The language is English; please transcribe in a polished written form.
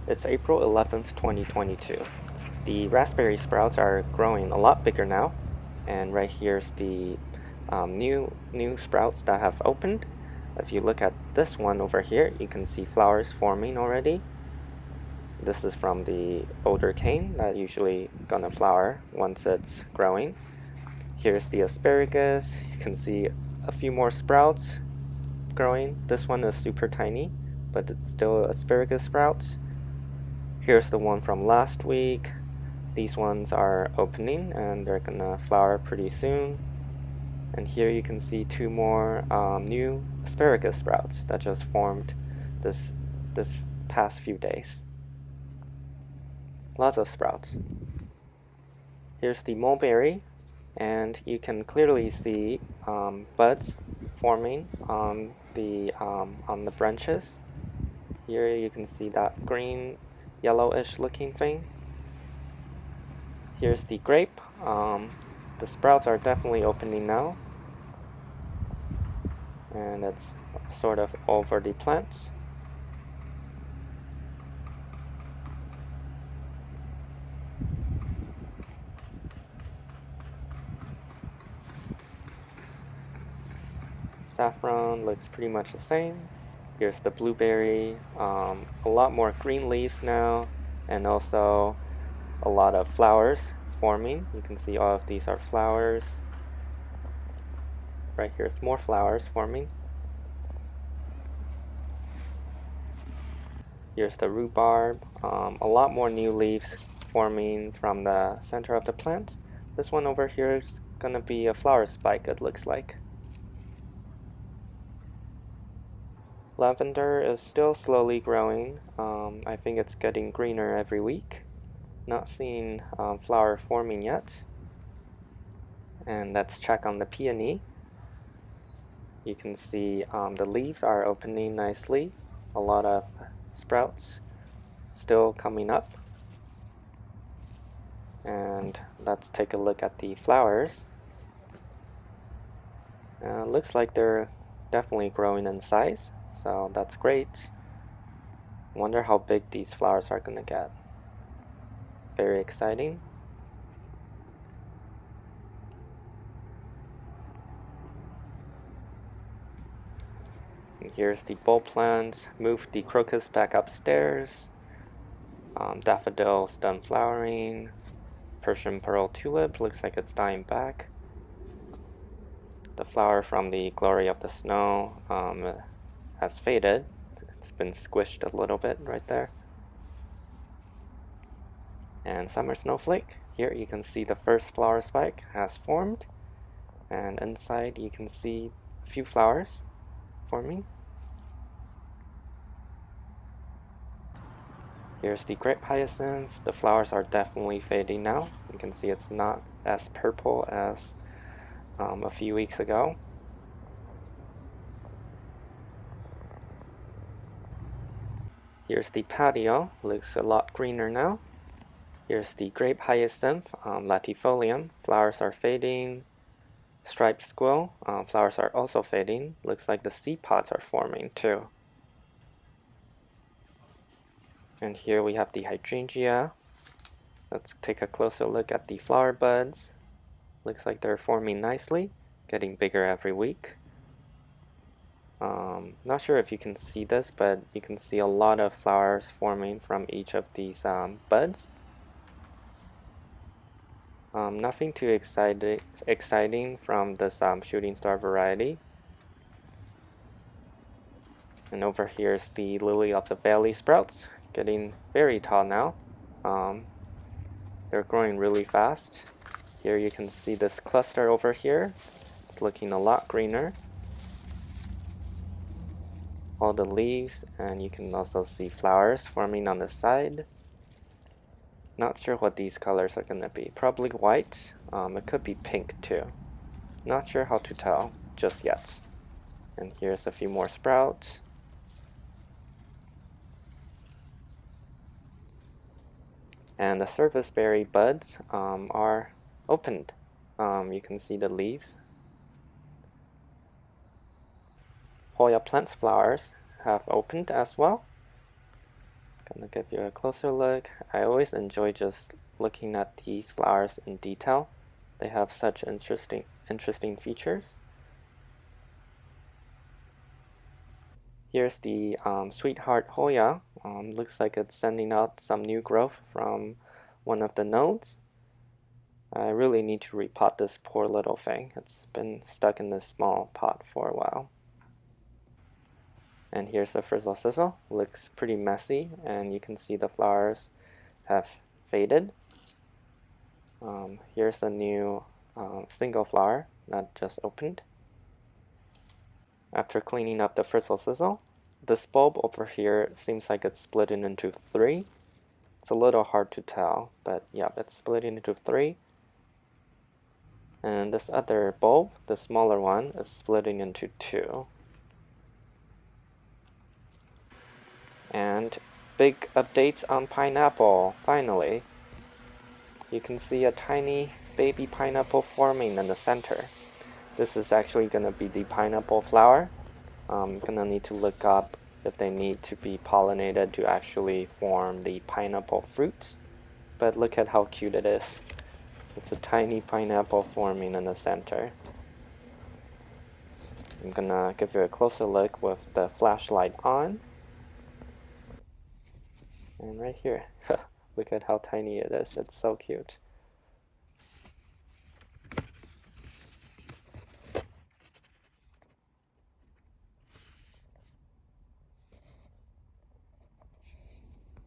It's April 11th, 2022. The raspberry sprouts are growing a lot bigger now, and right here's the new sprouts that have opened. If you look at this one over here, you can see flowers forming already. This is from the older cane that usually gonna flower once it's growing. Here's the asparagus. You can see a few more sprouts growing. This one is super tiny, but it's still asparagus sprouts. Here's the one from last week. These ones are opening and they're gonna flower pretty soon. And here you can see two more new asparagus sprouts that just formed this past few days. Lots of sprouts. Here's the mulberry, and you can clearly see buds forming on the branches. Here you can see that green, yellowish looking thing. Here's the grape. The sprouts are definitely opening now, and it's sort of over the plants. Saffron looks pretty much the same. Here's the blueberry, a lot more green leaves now, and also a lot of flowers forming. You can see all of these are flowers. Right here's more flowers forming. Here's the rhubarb, a lot more new leaves forming from the center of the plant. This one over here is gonna be a flower spike, it looks like. Lavender is still slowly growing. I think it's getting greener every week. Not seeing flower forming yet. And let's check on the peony. You can see the leaves are opening nicely. A lot of sprouts still coming up. And let's take a look at the flowers. Looks like they're definitely growing in size, so that's great. Wonder how big these flowers are gonna get. Very exciting. And here's the bulb plant. Moved the crocus back upstairs. Daffodil's done flowering. Persian pearl tulip looks like it's dying back. The flower from the glory of the snow has faded. It's been squished a little bit right there. And summer snowflake. Here you can see the first flower spike has formed, and inside you can see a few flowers forming. Here's the grape hyacinth. The flowers are definitely fading now. You can see it's not as purple as a few weeks ago. Here's the patio. Looks a lot greener now. Here's the grape hyacinth, latifolium. Flowers are fading. Striped squill. Flowers are also fading. Looks like the seed pods are forming too. And here we have the hydrangea. Let's take a closer look at the flower buds. Looks like they're forming nicely, getting bigger every week. Not sure if you can see this, but you can see a lot of flowers forming from each of these buds. Nothing too exciting from this shooting star variety. And over here is the lily of the valley sprouts, getting very tall now. They're growing really fast. Here you can see this cluster over here. It's looking a lot greener. All the leaves, and you can also see flowers forming on the side. Not sure what these colors are gonna be. Probably white. It could be pink too. Not sure how to tell just yet. And here's a few more sprouts. And the serviceberry buds are opened. You can see the leaves. Hoya plant flowers have opened as well. Gonna give you a closer look. I always enjoy just looking at these flowers in detail. They have such interesting features. Here's the sweetheart hoya. Looks like it's sending out some new growth from one of the nodes. I really need to repot this poor little thing. It's been stuck in this small pot for a while. And here's the frizzle sizzle. Looks pretty messy, and you can see the flowers have faded. Here's a new single flower that just opened. After cleaning up the frizzle sizzle, this bulb over here seems like it's splitting into 3. It's a little hard to tell, but yeah, it's splitting into 3. And this other bulb, the smaller one, is splitting into 2. And big updates on pineapple, finally. You can see a tiny baby pineapple forming in the center. This is actually going to be the pineapple flower. I'm going to need to look up if they need to be pollinated to actually form the pineapple fruit. But look at how cute it is. It's a tiny pineapple forming in the center. I'm going to give you a closer look with the flashlight on. And right here, look at how tiny it is. It's so cute.